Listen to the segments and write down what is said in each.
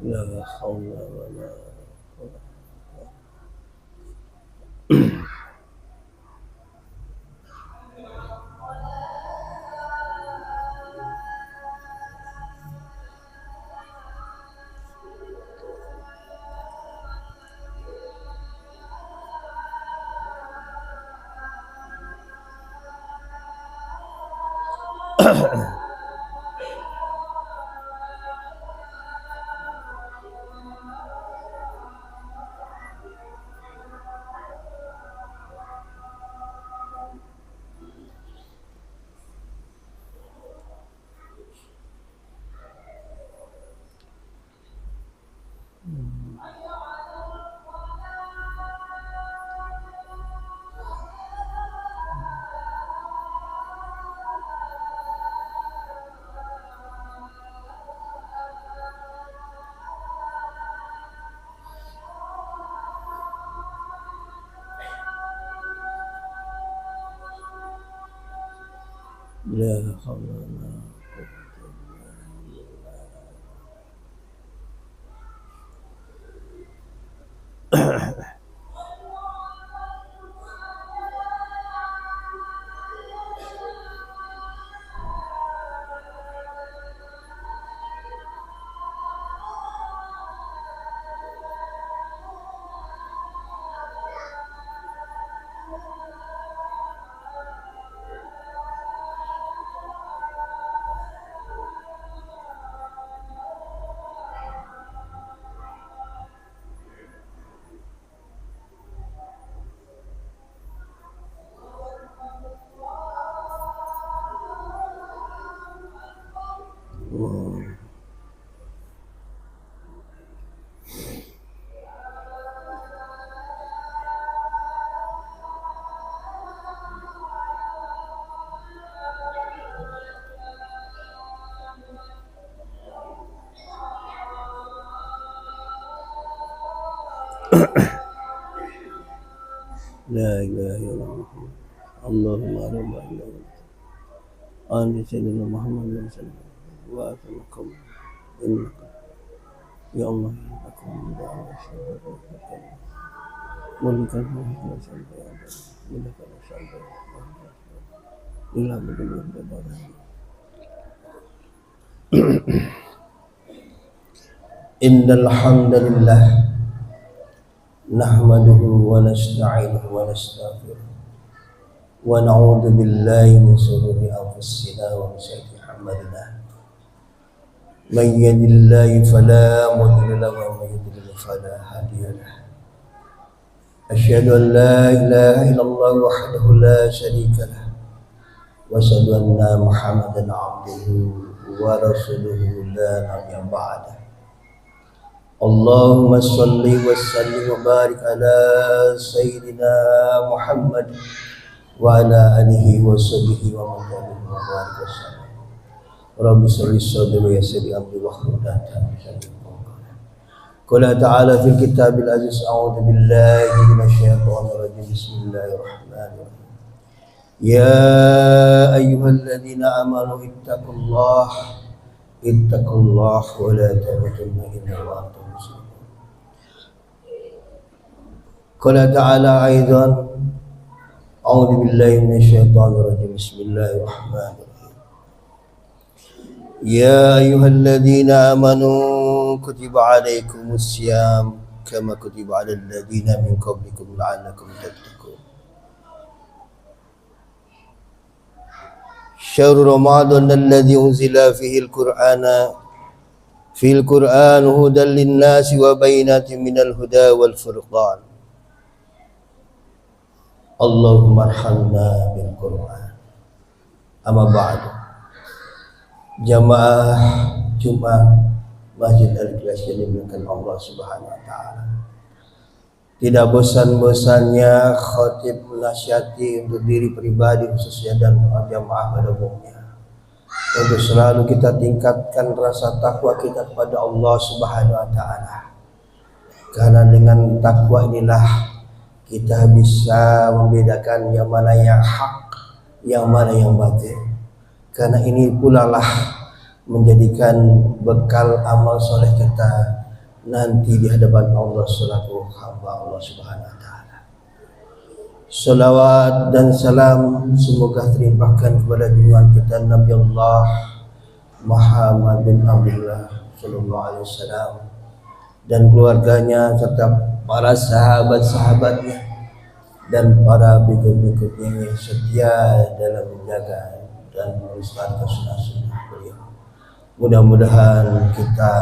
La haula wala la ilaha illallah. Allahumma rabba Ali Sayyidina Muhammad wa sallam innaka ya Allah aku berdoa mulkan sampai mulkan sampai ila benar-benar innal hamdalillah nahmaduhu wa nasta'inuhu wa nastaghfiruh wa na'udzu billahi min shururi anfusina wa min sayyiati a'malina man yahdihillahu fala mudilla lahu wa man yudlil fala hadiya lahu asyhadu an la ilaha illallah wahdahu la syarika lahu wa asyhadu anna muhammadan 'abduhu wa rasuluhu la nabiyya ba'da Allahumma salli wa sallim wa barik ala Sayyidina Muhammad wa ala alihi wa sahbihi wa man tabi'ahum wa barik wa sallam. Rabbi sholli sadri wa yassir amri wa hlul 'uqdatam min lisani yafqahu qawli. Qala ta'ala fil kitabil aziz, a'udzu billahi minasy syaithanir rajim. Bismillahirrahmanirrahim. Ya ayyuhalladzina amanu ittaqullaha wa la tamutunna illa wa antum muslimun. Qala ta'ala aidan, a'udzu billahi minasy syaithanir rajim. Bismillahirrahmanirrahim. Ya ayyuhalladzina amanu kutiba alaikumus syiyam kama kutiba alal ladzina min qablikum la'allakum tattaqun. Syahrul Ramadan alladzi unzila fihi al-Qur'an hudan lin-nasi wa bayyinatin minal huda wal furqan. Allahumma arhamna bil Qur'an. Amma ba'du. Jamaah Jumat Masjid Al-Ikhlas yang dimuliakan Allah Subhanahu wa taala. Tidak bosan-bosannya khatib menasihati untuk diri pribadi khususnya dan jamaah pada umumnya, untuk selalu kita tingkatkan rasa takwa kita kepada Allah Subhanahu wa taala. Karena dengan takwa inilah kita bisa membedakan yang mana yang hak, yang mana yang batil. Karena ini pula lah menjadikan bekal amal soleh kita nanti di hadapan Allah selaku hamba Allah Subhanahu wa taala. Salawat dan salam semoga terlimpahkan kepada junjungan kita Nabi Allah Muhammad bin Abdullah sallallahu alaihi wasallam dan keluarganya serta para sahabat-sahabatnya dan para pengikut-pengikutnya yang setia dalam menjaga dan melestarikan sunnah-sunnah beliau. Mudah-mudahan kita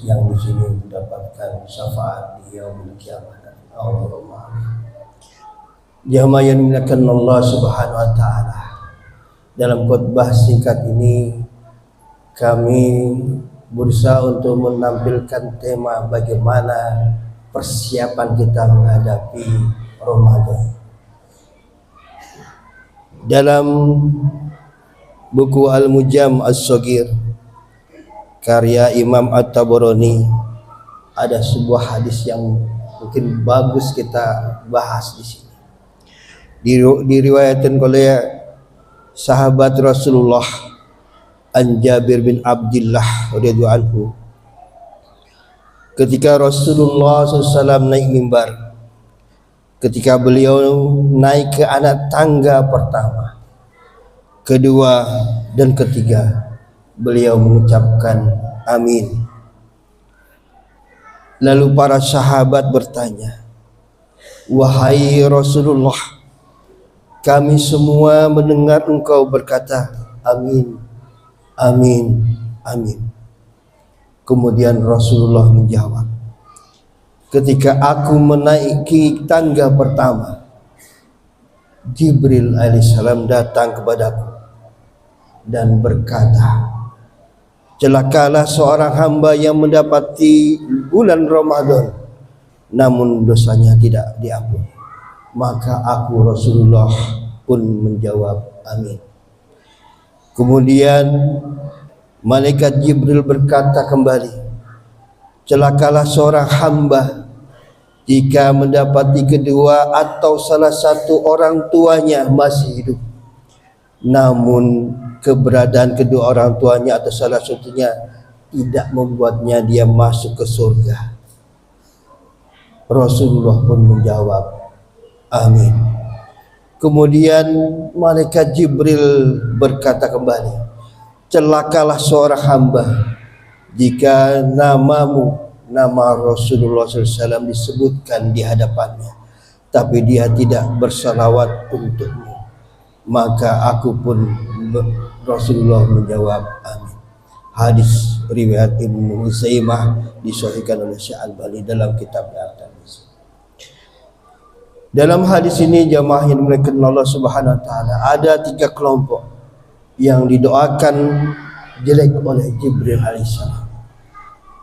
yang di sini mendapatkan syafaat di yaumul qiyamah. Allahumma amin. Jamaah yang dimuliakan Allah Subhanahu wa taala. Dalam khutbah singkat ini kami berusaha untuk menampilkan tema bagaimana persiapan kita menghadapi Ramadan. Dalam buku Al-Mujam As-Shaghir karya Imam At-Tabarani ada sebuah hadis yang mungkin bagus kita bahas di sini. Diriwayatkan oleh sahabat Rasulullah An Jabir bin Abdullah radhiyallahu anhu, ketika Rasulullah SAW naik mimbar, ketika beliau naik ke anak tangga pertama, kedua dan ketiga, beliau mengucapkan amin. Lalu para sahabat bertanya, wahai Rasulullah, kami semua mendengar engkau berkata amin, amin, amin. Kemudian Rasulullah menjawab, ketika aku menaiki tangga pertama, Jibril alaihissalam datang kepadaku dan berkata, celakalah seorang hamba yang mendapati bulan Ramadan namun dosanya tidak diampuni. Maka aku Rasulullah pun menjawab amin. Kemudian malaikat Jibril berkata kembali, celakalah seorang hamba jika mendapati kedua atau salah satu orang tuanya masih hidup, namun keberadaan kedua orang tuanya atau salah satunya tidak membuatnya dia masuk ke surga. Rasulullah pun menjawab amin. Kemudian malaikat Jibril berkata kembali, celakalah seorang hamba jika namamu, nama Rasulullah SAW disebutkan di hadapannya, tapi dia tidak bersalawat untukmu. Maka aku pun, Rasulullah menjawab amin. Hadis riwayat Ibnu Uzaimah disahihkan oleh Syekh Al-Albani dalam kitab Al-Tirmidzi. Dalam hadis ini jamaah yang dimuliakan Allah Subhanahu wa taala, ada 3 kelompok yang didoakan jelek oleh Jibril alaihissalam.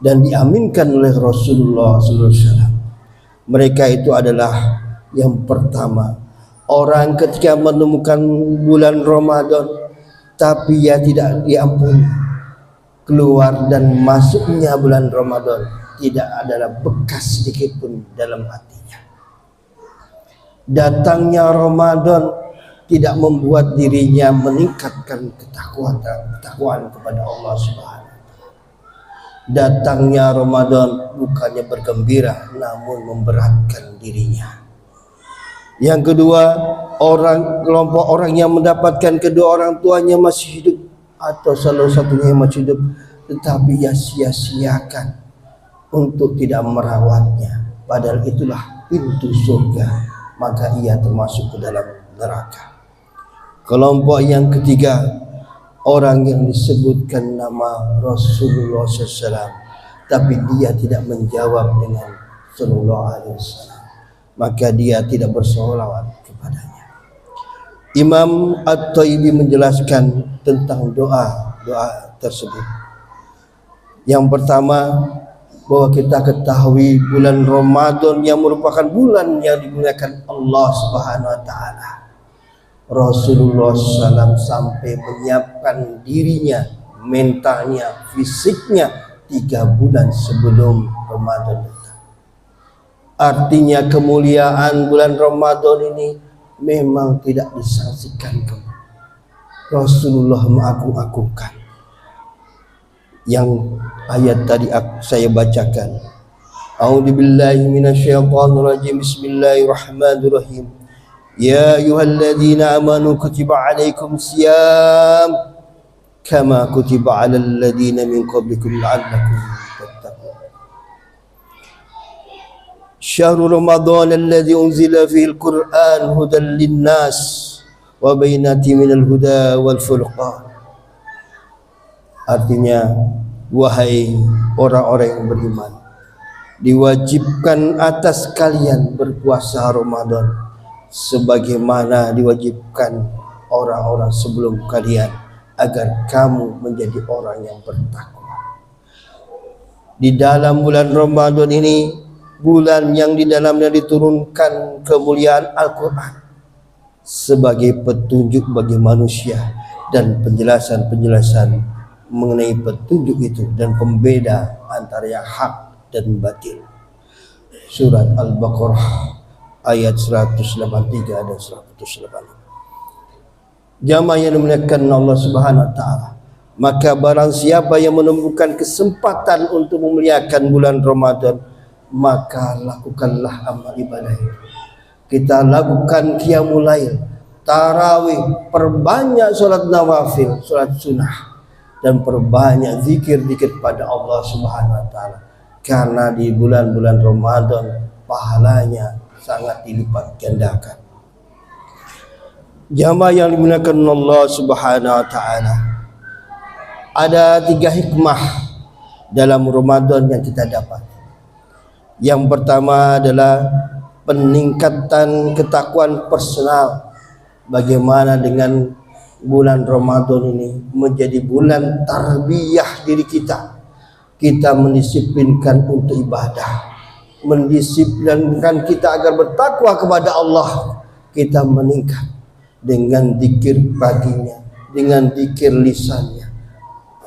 dan diaminkan oleh Rasulullah SAW. Mereka itu adalah yang pertama, orang ketika menemukan bulan Ramadan tapi ia tidak diampuni, keluar dan masuknya bulan Ramadan tidak ada bekas sedikit pun dalam hatinya. Datangnya Ramadan tidak membuat dirinya meningkatkan ketakwaan kepada Allah Subhanahu wa taala. Datangnya Ramadan bukannya bergembira namun memberatkan dirinya. Yang kedua, kelompok orang yang mendapatkan kedua orang tuanya masih hidup atau salah satunya yang masih hidup tetapi ia sia-siakan untuk tidak merawatnya, padahal itulah pintu surga, maka ia termasuk ke dalam neraka. Kelompok yang ketiga, orang yang disebutkan nama Rasulullah SAW tapi dia tidak menjawab dengan Sallallahu Alaihi Wasallam, maka dia tidak bersolawat kepadanya. Imam At-Thayyibi menjelaskan tentang doa tersebut. Yang pertama, bahwa kita ketahui bulan Ramadan yang merupakan bulan yang dimuliakan Allah Subhanahu wa taala. Rasulullah SAW sampai menyiapkan dirinya, mentalnya, fisiknya 3 bulan sebelum Ramadan datang. Artinya kemuliaan bulan Ramadan ini memang tidak disangsikan. Rasulullah mengagung-agungkan. Yang ayat tadi saya bacakan, A'udzubillahi minasyaitonirrajim, Bismillahirrahmanirrahim. Ya ayyuhalladzina amanu kutiba alaikumus syiyam kama kutiba alal ladzina min qablikum la'allakum tattaqun. Syahrul Ramadan alladzi unzila fihil Qur'an hudan linnas wa bayyinatin minal huda wal furqan. Artinya, wahai orang-orang yang beriman, diwajibkan atas kalian berpuasa Ramadan sebagaimana diwajibkan orang-orang sebelum kalian, agar kamu menjadi orang yang bertakwa. Di dalam bulan Ramadan ini, bulan yang di dalamnya diturunkan kemuliaan Al-Quran sebagai petunjuk bagi manusia dan penjelasan-penjelasan mengenai petunjuk itu dan pembeda antara yang hak dan batil. Surat Al-Baqarah ayat 183 dan 185. Jamaah yang dimuliakan Allah Subhanahu wa taala, maka barang siapa yang menemukan kesempatan untuk memuliakan bulan Ramadan, maka lakukanlah amal ibadah itu. Kita lakukan qiyamul lail, tarawih, perbanyak salat nawafil, salat sunnah, dan perbanyak zikir-zikir pada Allah Subhanahu wa taala, karena di bulan-bulan Ramadan pahalanya sangat dilipat gandakan. Jamaah yang dimuliakan Allah Subhanahu wa taala, ada 3 hikmah dalam Ramadan yang kita dapat. Yang pertama adalah peningkatan ketakwaan personal. Bagaimana dengan bulan Ramadan ini menjadi bulan tarbiyah diri kita. Kita mendisiplinkan untuk ibadah, mendisiplinkan kita agar bertakwa kepada Allah. Kita meningkat dengan zikir paginya, dengan zikir lisannya,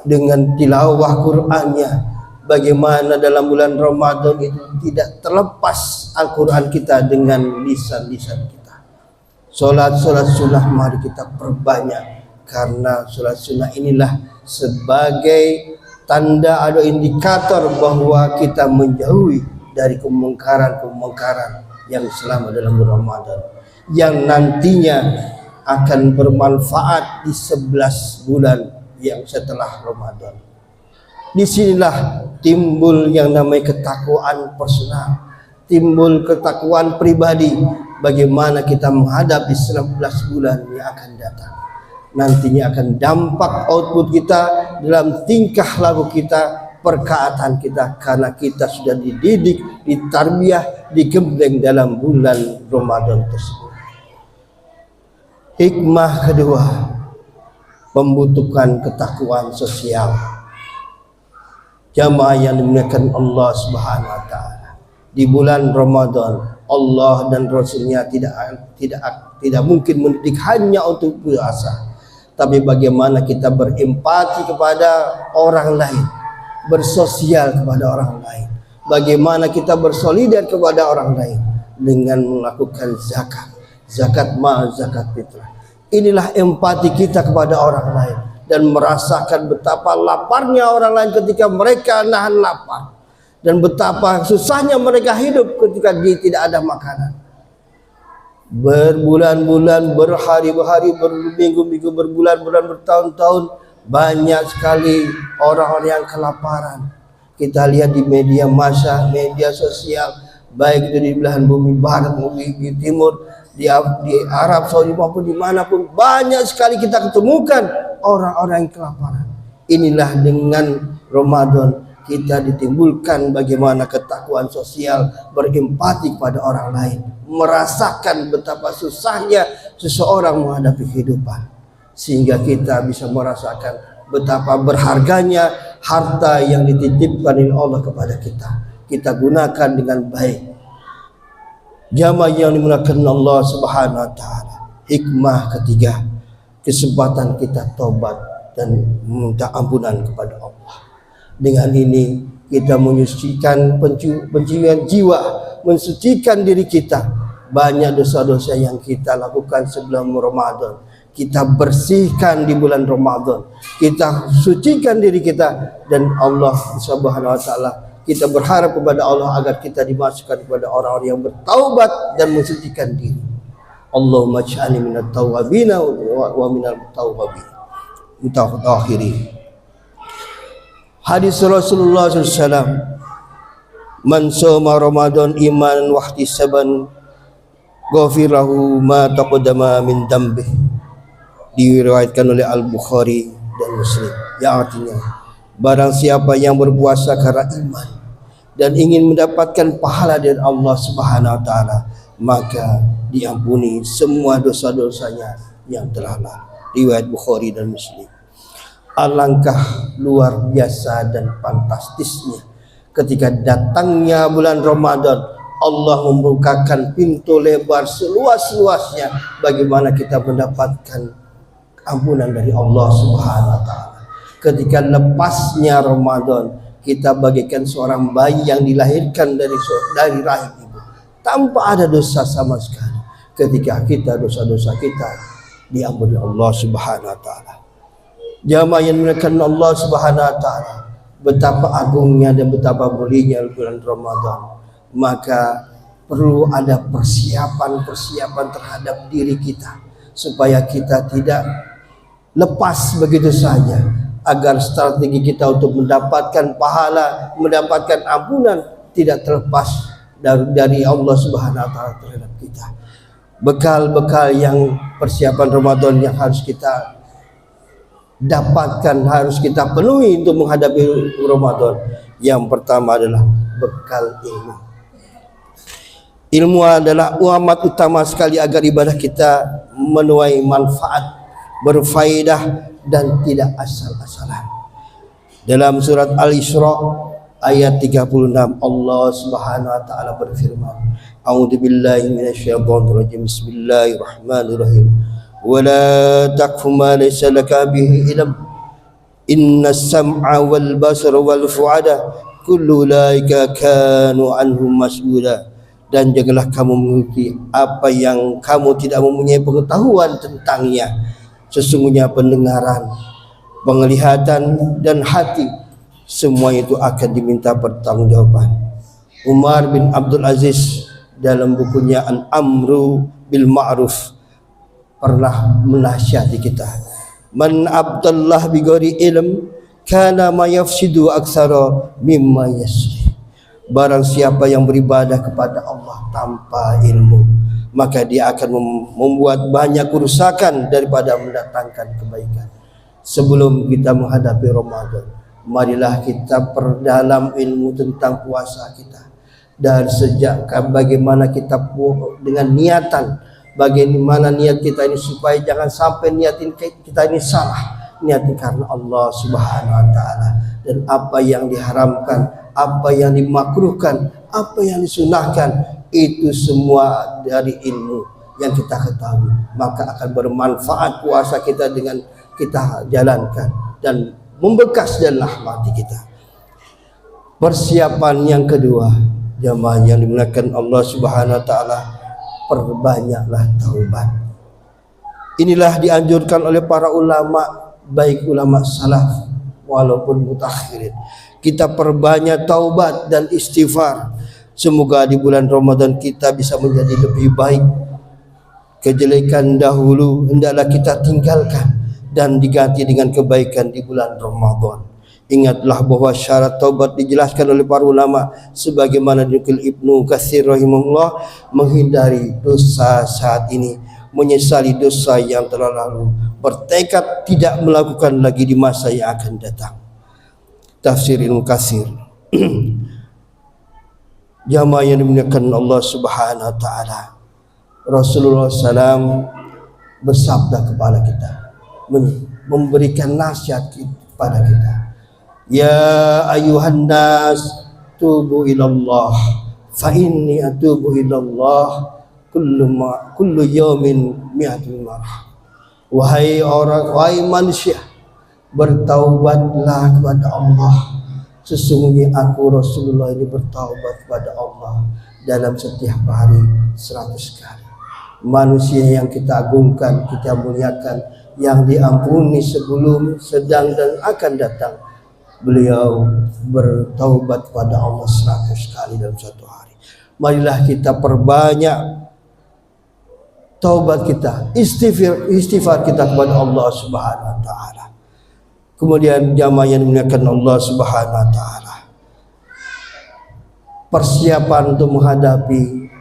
dengan tilawah Qur'annya. Bagaimana dalam bulan Ramadan itu tidak terlepas Al-Quran kita dengan lisan-lisan kita. Solat-solat sunnah mari kita perbanyak, karena solat sunnah inilah sebagai tanda atau indikator bahwa kita menjauhi dari kemungkaran-kemungkaran yang selama dalam bulan Ramadan, yang nantinya akan bermanfaat di 11 bulan yang setelah Ramadan. Disinilah timbul yang namanya ketakwaan personal, timbul ketakwaan pribadi. Bagaimana kita menghadapi 11 bulan yang akan datang. Nantinya akan dampak output kita dalam tingkah laku kita, perkataan kita, karena kita sudah dididik, ditarbiyah, digembleng dalam bulan Ramadan tersebut. Hikmah kedua, membutuhkan ketakwaan sosial. Jamaah yang dimuliakan Allah Subhanahu wa taala. Di bulan Ramadan Allah dan Rasulnya tidak mungkin mendidik hanya untuk puasa, tapi bagaimana kita berempati kepada orang lain, bersosial kepada orang lain, bagaimana kita bersolidar kepada orang lain dengan melakukan zakat mal, zakat fitrah. Inilah empati kita kepada orang lain dan merasakan betapa laparnya orang lain ketika mereka nahan lapar, dan betapa susahnya mereka hidup ketika tidak ada makanan. Berbulan-bulan, berhari-hari, berminggu-minggu, berbulan-bulan, bertahun-tahun, banyak sekali orang-orang yang kelaparan. Kita lihat di media massa, media sosial, baik itu di belahan bumi barat, bumi timur, di Arab Saudi maupun dimanapun, banyak sekali kita ketemukan orang-orang yang kelaparan. Inilah dengan Ramadan kita ditimbulkan bagaimana ketakwaan sosial, berempati kepada orang lain, merasakan betapa susahnya seseorang menghadapi kehidupan, sehingga kita bisa merasakan betapa berharganya harta yang dititipkan oleh Allah kepada kita. Kita gunakan dengan baik. Jamaah yang dimuliakan Allah Subhanahu wa taala. Hikmah ketiga, kesempatan kita taubat dan meminta ampunan kepada Allah. Dengan ini kita menyucikan pencurian jiwa, mensucikan diri kita. Banyak dosa-dosa yang kita lakukan sebelum Ramadan, kita bersihkan di bulan Ramadan, kita sucikan diri kita, dan Allah Subhanahu wa taala, kita berharap kepada Allah agar kita dimasukkan kepada orang-orang yang bertaubat dan mensucikan diri. Allahumma ij'alni minat tawwabin wa minal mutatahhirin. Hadis Rasulullah SAW, man shoma Ramadan imanan wa ihtisaban ghafirahu ma taqaddama min dhanbi. Diriwayatkan oleh Al-Bukhari dan Muslim. Yang artinya, barang siapa yang berpuasa karena iman dan ingin mendapatkan pahala dari Allah Subhanahu wa taala, maka diampuni semua dosa-dosanya yang telah lalu. Riwayat Bukhari dan Muslim. Alangkah luar biasa dan fantastisnya ketika datangnya bulan Ramadan, Allah membukakan pintu lebar seluas-luasnya bagaimana kita mendapatkan ampunan dari Allah Subhanahu wa taala. Ketika lepasnya Ramadan, kita bagaikan seorang bayi yang dilahirkan dari rahim ibu tanpa ada dosa sama sekali. Ketika kita dosa-dosa kita diampuni Allah Subhanahu wa taala. Jamaah yang dimuliakan Allah Subhanahu wa taala, betapa agungnya dan betapa mulianya bulan Ramadan, maka perlu ada persiapan terhadap diri kita supaya kita tidak lepas begitu saja, agar strategi kita untuk mendapatkan pahala, mendapatkan ampunan tidak terlepas dari Allah Subhanahu wa taala terhadap kita. Bekal-bekal yang persiapan Ramadan yang harus kita dapatkan, harus kita penuhi untuk menghadapi Ramadan. Yang pertama adalah bekal ilmu. Ilmu adalah amat utama sekali agar ibadah kita menuai manfaat, berfaedah dan tidak asal-asalan. Dalam surat Al-Isra ayat 36, Allah Subhanahu wa taala berfirman, A'udzubillahi minasyaitonirrajim. Bismillahirrahmanirrahim. Wala taqfu ma laysa laka bihi ilm. Innas sam'a wal basara wal fu'ada kullu ulaika kanu anhum mas'ula. Dan janganlah kamu mengikuti apa yang kamu tidak mempunyai pengetahuan tentangnya. Sesungguhnya pendengaran, penglihatan dan hati, semua itu akan diminta pertanggungjawaban. Umar bin Abdul Aziz dalam bukunya Al-Amru bil Ma'ruf pernah menasihati kita, man abdallah bi ghairi ilm kana ma yafsidu aktsara mimma yasli. Barang siapa yang beribadah kepada Allah tanpa ilmu, maka dia akan membuat banyak kerusakan daripada mendatangkan kebaikan. Sebelum kita menghadapi Ramadan, marilah kita perdalam ilmu tentang puasa kita. Dan sejak bagaimana kita dengan niatan, bagaimana niat kita ini supaya jangan sampai niatin kita ini salah, niati karena Allah Subhanahu wa taala, dan apa yang diharamkan, apa yang dimakruhkan, apa yang disunahkan, itu semua dari ilmu yang kita ketahui, maka akan bermanfaat puasa kita dengan kita jalankan dan membekas dalam hati kita. Persiapan yang kedua, jamaah yang dimuliakan Allah Subhanahu wa taala, perbanyaklah taubat. Inilah dianjurkan oleh para ulama, baik ulama salaf walaupun mutakhirin. Kita perbanyak taubat dan istighfar. Semoga di bulan Ramadan kita bisa menjadi lebih baik. Kejelekan dahulu hendaklah kita tinggalkan dan diganti dengan kebaikan di bulan Ramadan. Ingatlah bahwa syarat taubat dijelaskan oleh para ulama sebagaimana dinukil Ibnu Katsir rahimahullah, menghindari dosa saat ini, menyesali dosa yang telah lalu, bertekad tidak melakukan lagi di masa yang akan datang. Tafsir Ibnu Katsir. Jamaah yang dimuliakan Allah Subhanahu wa taala, Rasulullah SAW bersabda kepada kita, memberikan nasihat kepada kita, ya ayuhan nas tubu ilallah fa inni atubu ilallah kullu yawmin mi'atul marah. Wahai manusia, bertaubatlah kepada Allah. Sesungguhnya aku Rasulullah ini bertaubat kepada Allah dalam setiap hari 100 kali. Manusia yang kita agungkan, kita muliakan, yang diampuni sebelum, sedang dan akan datang, beliau bertaubat kepada Allah 100 kali dalam satu hari. Marilah kita perbanyak taubat kita, istighfar kita kepada Allah Subhanahu wa taala. Kemudian jamaah yang dimuliakan Allah Subhanahu wa taala, persiapan untuk menghadapi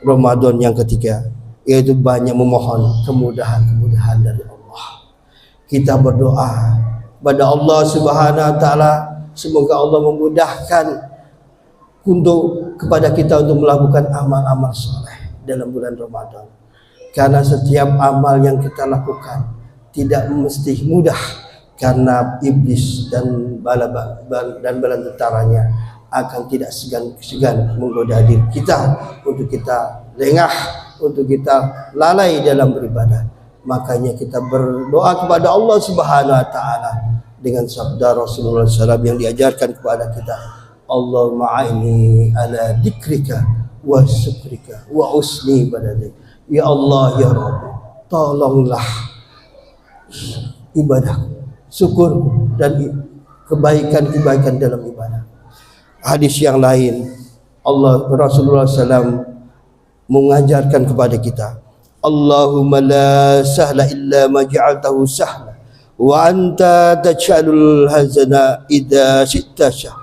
Ramadan yang ketiga, yaitu banyak memohon kemudahan-kemudahan dari Allah. Kita berdoa kepada Allah Subhanahu wa taala, semoga Allah memudahkan kepada kita untuk melakukan amal-amal soleh dalam bulan Ramadan. Karena setiap amal yang kita lakukan tidak mesti mudah, karena iblis dan bala tentaranya akan tidak segan menggoda diri kita untuk kita lengah, untuk kita lalai dalam beribadah. Makanya kita berdoa kepada Allah Subhanahu wa taala dengan sabda Rasulullah SAW yang diajarkan kepada kita, Allahumma a'inni ala dzikrika wa syukrika wa husni ibadatik. Ya Allah ya Rabbi, tolonglah ibadahku, syukur dan kebaikan-kebaikan dalam ibadah. Hadis yang lain, Rasulullah SAW mengajarkan kepada kita, Allahumma la sahla illa ma ja'altahu sahla wa anta taj'alul hazana idza syi'ta syah.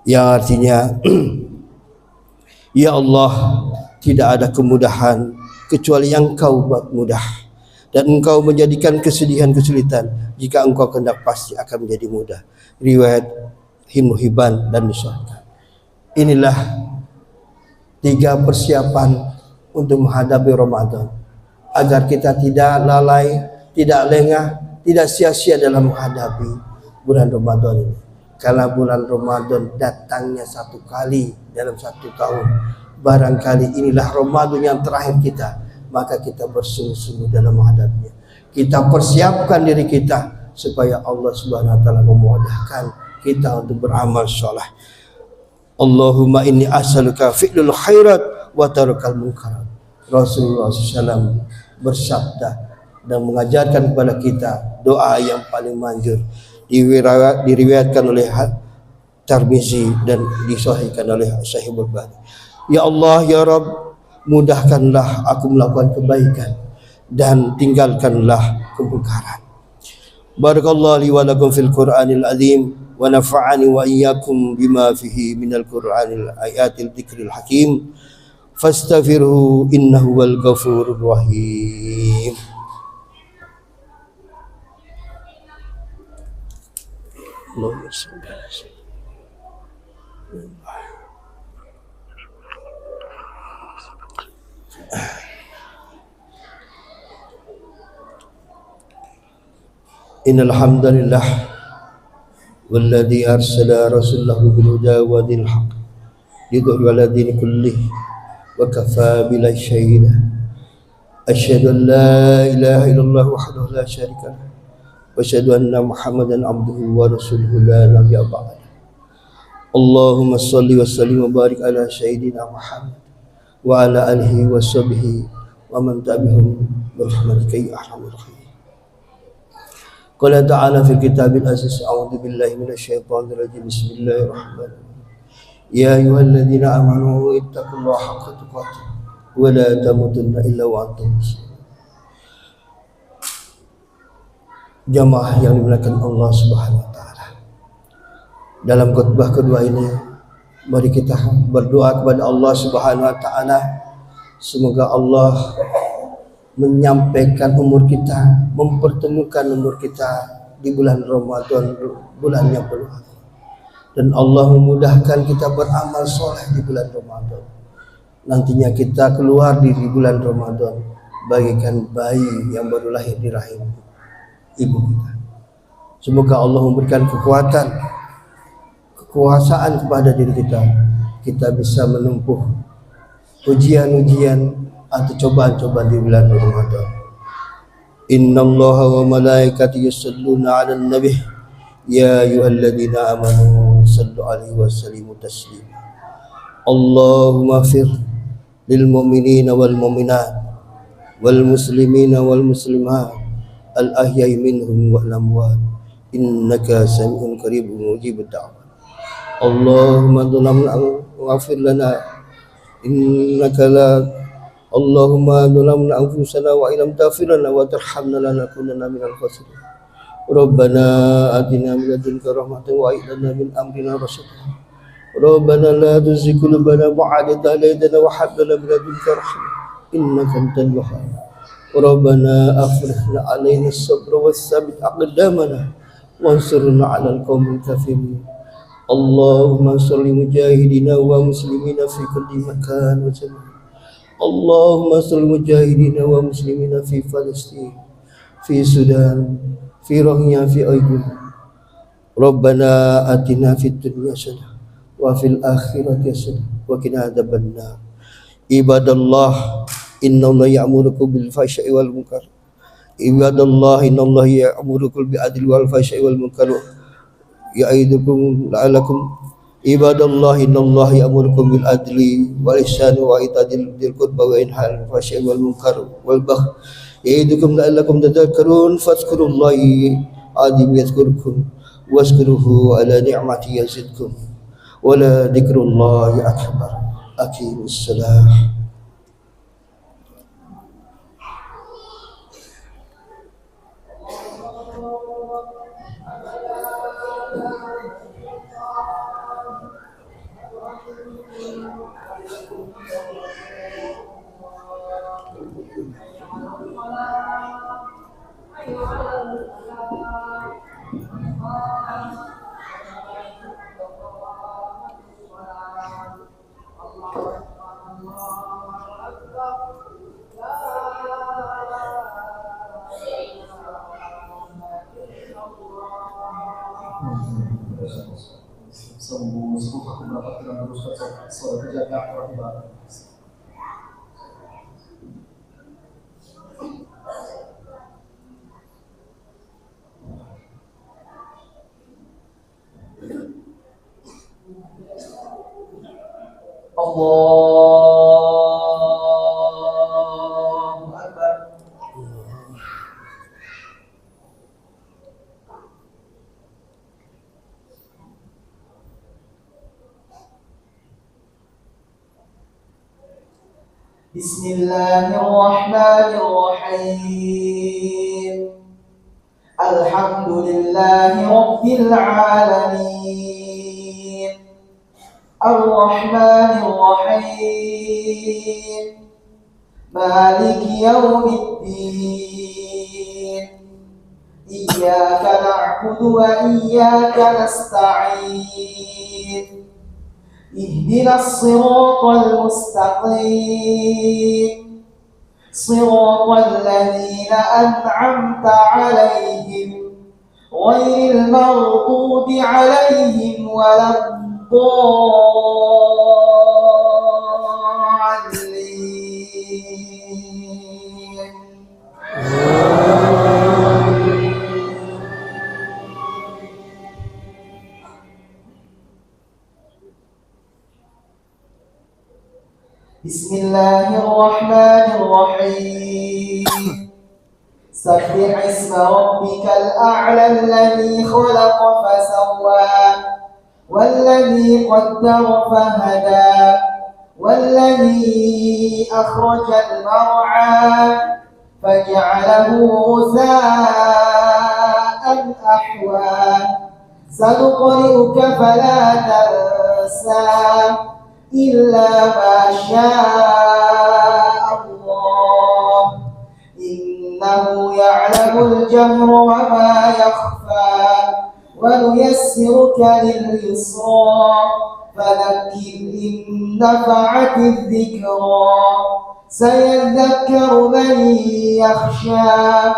Yang artinya, ya Allah, tidak ada kemudahan kecuali yang Engkau buat mudah, dan Engkau menjadikan kesedihan kesulitan jika Engkau kehendak pasti akan menjadi mudah. Riwayat Ibnu Hibban dan disahihkan. Inilah 3 persiapan untuk menghadapi Ramadan, agar kita tidak lalai, tidak lengah, tidak sia-sia dalam menghadapi bulan Ramadan ini. Karena bulan Ramadan datangnya 1 kali dalam 1 tahun. Barangkali inilah Ramadan yang terakhir kita, maka kita bersungguh-sungguh dalam menghadapinya. Kita persiapkan diri kita supaya Allah Subhanahu wa taala memudahkan kita untuk beramal saleh. Allahumma inni as'aluka fi'lul khairat wa tarkal munkarat. Rasulullah SAW bersabda dan mengajarkan kepada kita doa yang paling manjur, diriwayatkan oleh Tirmizi dan disahihkan oleh Sahih Bukhari. Ya Allah ya Rabb, mudahkanlah aku melakukan kebaikan dan tinggalkanlah kemungkaran. Barakallahu li wa lakum fil Qur'anil azim wa nafa'ani wa iyyakum bima fihi minal Qur'anil ayatil dzikril hakim. Fastaghfiruhu innahu wal ghafurur rahim. Allahumma shalli ala sayyidina. Innal hamdalillah walladzi arsala rasulahu bil huda wa dinil haqq lidhhirahu 'ala dini kullih wa kafaa billahi shahida. Asyhadu an la ilaha illallah wahdahu la syarika lah wa asyhadu anna Muhammadan abduhu wa rasuluhu la nabiyya ba'da. Allahumma shalli wa sallim wa barik ala sayyidina Muhammad wa ala alihi wa sahbihi wa man tabi'ahum bi rahmatika ya arhamar rahimin. Qala ta'ala fi kitabil aziz, a'udzu billahi minasy syaithanir rajim. Bismillahirrahmanirrahim. Ya ayyuhalladzina amanu ittaqullaha haqqa tuqatih wa la tamutunna illa wa antum muslimun. Jamaah yang dimuliakan Allah Subhanahu wa taala. Dalam khutbah kedua ini, mari kita berdoa kepada Allah Subhanahu wa taala, semoga Allah menyampaikan umur kita, mempertemukan umur kita di bulan Ramadan, bulan yang penuh. Dan Allah memudahkan kita beramal soleh di bulan Ramadan. Nantinya kita keluar di bulan Ramadan bagaikan bayi yang baru lahir di rahim ibu kita. Semoga Allah memberikan kekuasaan kepada diri kita. Kita bisa menempuh ujian-ujian atau cobaan-cobaan di bulan Ramadan. Innallaha wa malaikatahu yusholluna 'alan nabi ya ayyuhalladzina amanu shallu 'alaihi wa sallimu taslima. Allahumma fir lil mu'minina wal mu'minat wal muslimina wal muslimat al ahya'i minhum wal amwat innaka sami'un qaribun mujibud da'wat. Allahumma ighfir lana innaka la Allahumma zalamna anfusana wa illam taghfir lana wa tarhamna lanakunanna minal khasirin. Rabbana atina min ladunka rahmatan wa hab lana min amrina rasyada. Rabbana la tuzigh qulubana ba'da idh hadaytana wa hab lana min ladunka rahmah innaka antal wahhab. Rabbana afrigh 'alaina as-sabra was-sabbit aqdamana wansurna 'alal qaumil kafirin. Allahumma shalli mujahidina wa muslimina fi kulli makan wa zaman. Allahumma salli mujahidina wa muslimina fi Palestin, fi Sudan, fi Rohingya, fi Uyghur. Rabbana atina fid dunya hasanah wa fil akhirati hasanah wa qina adzabannar. Ibadallah, innallaha ya'murukum bil fahsya'i wal munkar. Ibadallah, innallaha ya'murukum bil adli wal fahsya'i wal munkar. Ya'idukum la'allakum Ibadallah, innallaha ya'murukum bil adli wal ihsani wa ita'i dzil qurba wa yanha 'anil fahsya'i wal munkar wal baghi ya'idukum la'allakum tadhakkarun. Fadhkurullaha azim yadhkurkum washkuruhu ala ni'matihi yazidkum wa la dzikrullahi akbar. Aqimus salah. Allahu Akbar. Bismillahirrahmanirrahim. Alhamdulillahi Rabbil alamin. Ar-Rahmanir-Rahim. Maliki yaumiddin. Iyyaka na'budu wa iyyaka nasta'in. Ihdinas siratal mustaqim. Siratal ladzina an'amta 'alaihim غير المغضوب عليهم ولا الضالين. بسم الله الرحمن الرحيم. سبح اسم ربك الأعلى الذي خلق فسوى والذي قدر فهدى والذي أخرج المرعى فجعله غثاء أحوى سنقرئك فلا تنسى إلا ما شاء الله إنه يعلم الجهر وما يخفى ونيسرك لليسرى فذكر إن نفعت الذكرى سيذكر من يخشى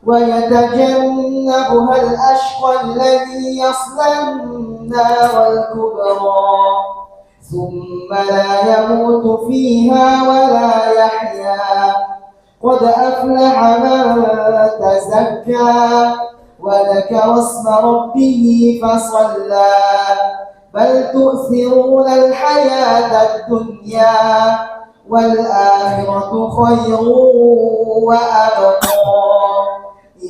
ويتجنبها الأشقى الذي يصلى النار الكبرى ثم لا يموت فيها ولا يحيا قد أفلح من تزكى وذكر اسم ربه فصلى بل تؤثرون الحياة الدنيا والآخرة خير وأبقى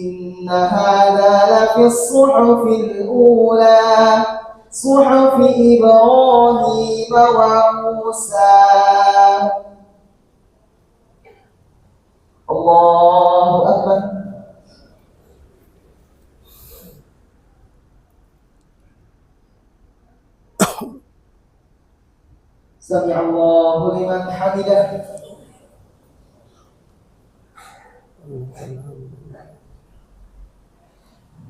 إن هذا لفي الصحف الأولى صحف إبراهيم وموسى. الله أكبر. سمع الله لمن حمده.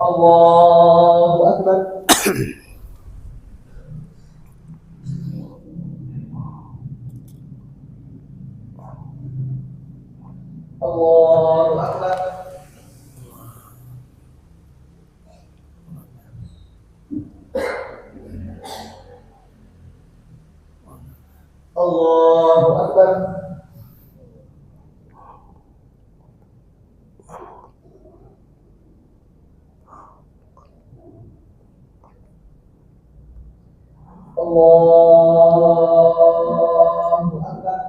الله أكبر. الله أكبر. الله أكبر. الله أكبر.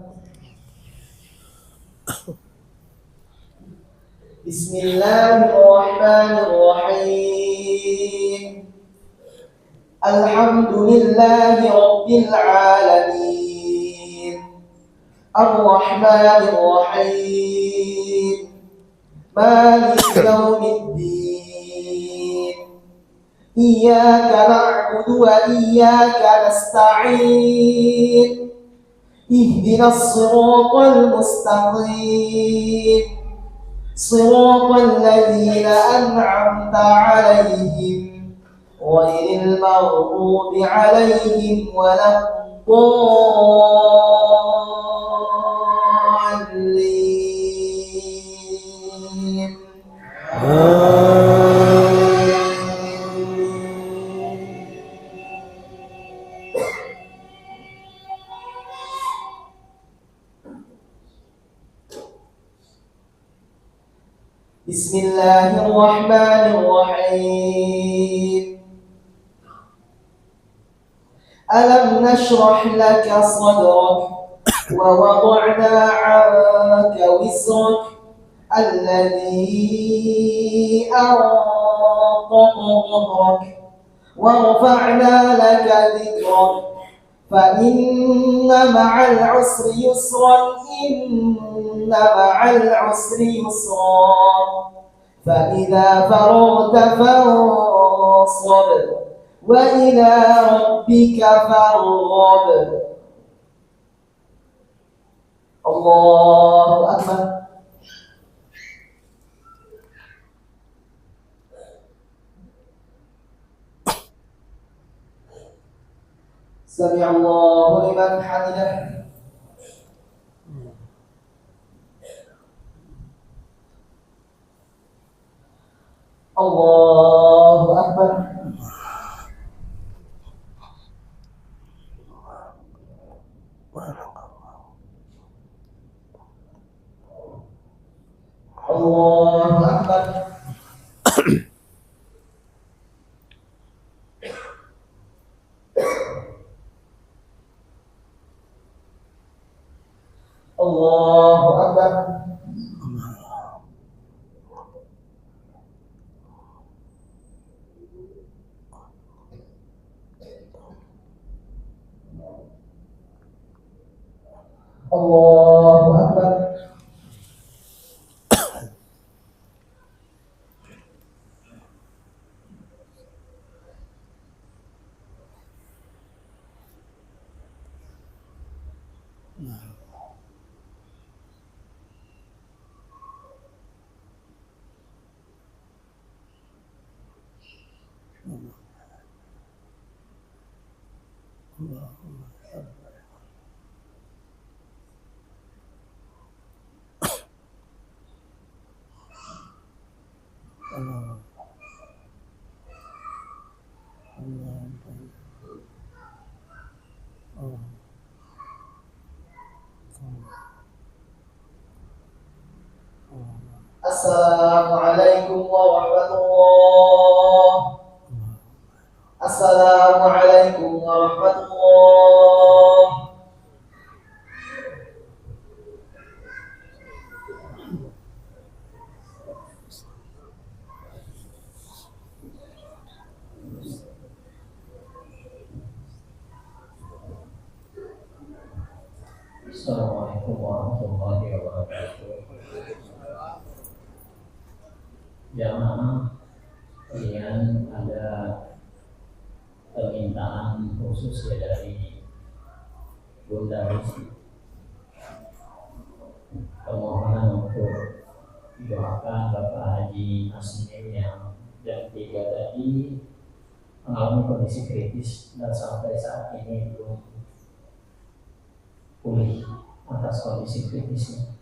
بسم الله الرحمن الرحيم. الحمد لله رب العالمين الرحمن الرحيم مالك يوم الدين إياك نعبد وإياك نستعين اهدنا الصراط المستقيم صراط الذين أنعمت عليهم غير المغضوب عليهم ولا الضالين. بسم الله الرحمن الرحيم. ألم نشرح لك صدرك ووضعنا عنك وزرك الذي أنقض ظهرك ورفعنا لك ذكرك فإن مع العسر يسرا إن مع العسر يسرا فإذا فرغت فانصب وإلى ربك فارغب. الله أكبر. سمع الله لمن حمده. الله Allahu Akbar. Allahu Akbar. Allahu Akbar. Assalamualaikum warahmatullahi. Assalamualaikum warahmatullahi. Assalamualaikum warahmatullahi wabarakatuh. Jamaah sekalian, ada permintaan khusus ya dari Bunda Rizky, permohonan untuk didoakan Bapak Haji Asnim yang jam 3 tadi mengalami kondisi kritis dan sampai saat ini belum pulih atas kondisi kritisnya.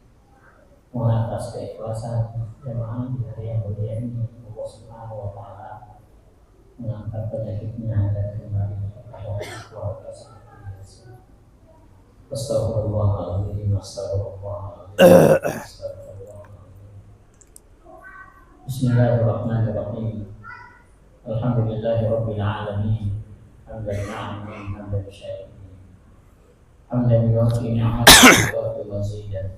Mohon atas keikhlasan jemaah di hari yang mulia ini, Allah Subhanahu wa Ta'ala mengangkat penyakitnya dan kembali kepada keluarga seperti biasa. Astagfirullahaladzim, astagfirullahaladzim. Bismillahirrahmanirrahim. Alhamdulillahirabbil alamin. Hamdan na'amin, hamdan syakirin. Hamdan yuwaffi ni'matahu wa tuwazidan.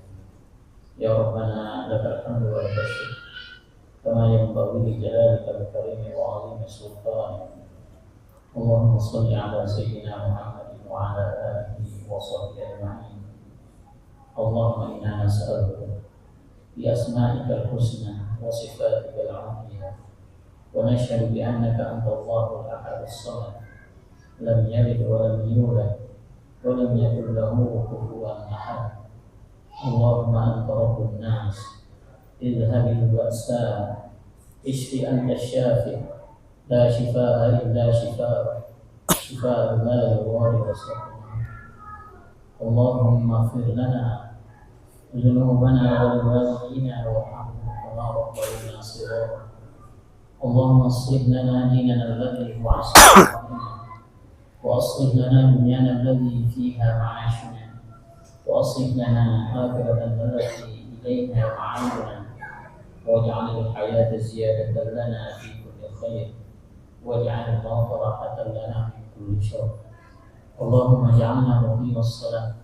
Ya Rabbana lakal hamdu wal syukr kama yanbaghi li jalalika wa karimi wa 'azimi sultanik. Allahumma shalli ala sayyidina Muhammadin wa ala alihi wa sahbihi ajma'in. Allahumma inna nas'aluka bi asma'ikal husna wa sifatikal 'aliyah wa nashhadu bi annaka antal Allahul ahadus samad lam yalid wa lam yulad wa lam yakul lahu kufuwan ahad. Allahumma anta rabbun nas idhabil ba'sa ishfi anta syafi la shifaa illa shifaa shifaa la yughadiru saqama. Allahumma ighfir lana dhunubana wa liwalidina warhamhum kama rabbayana shighara. Allahumma aslih lana dinana alladhi huwa ismuna wa aslih lana dunyana alladhi fiha ma'ashuna وأصلح لنا آخرة التي إليها معادنا واجعل الحياة زيادة لنا في كل خير واجعل الموت راحة لنا من كل شر. اللهم اجعلنا مقيم الصلاة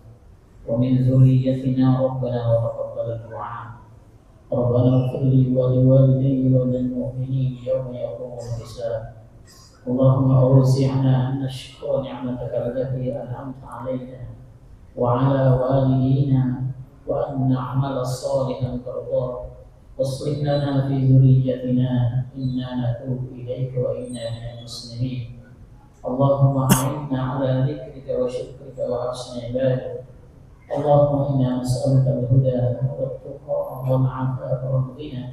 ومن ذريتنا ربنا وتقبل الدعاء. ربنا اغفر لي ولوالدي وللمؤمنين يوم يقوم الحساب. اللهم أوزعنا أن نشكر نعمتك التي أنعمت علينا وعلى والدينا وأن نعمل صالحا ترضاه واصلح لنا في ذريتنا إنا نتوب إليك وإنا من المسلمين. اللهم أعنا على ذكرك وشكرك وحسن عبادتك. اللهم إنا نسألك الهدى والتقى والعفاف والغنى.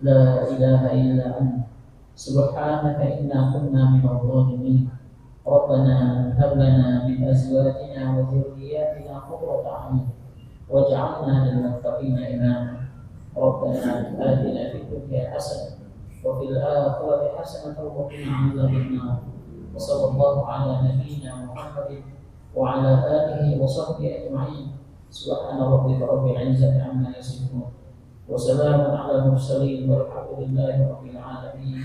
لا إله إلا أنت سبحانك إنا كنا من الظالمين. ربنا هب لنا من أزواجنا وذرياتنا قرة أعين واجعلنا للمتقين إماما. ربنا آتنا في الدنيا حسنة وفي الآخرة حسنة وقنا عذاب النار. وصلى الله على نبينا محمد وعلى آله وصحبه أجمعين. سبحان ربك رب العزة عما يصفون وسلام على المرسلين والحمد لله رب العالمين.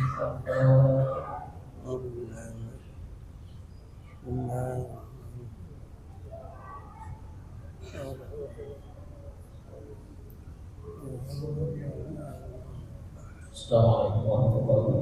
Assalamualaikum warahmatullahi wabarakatuh.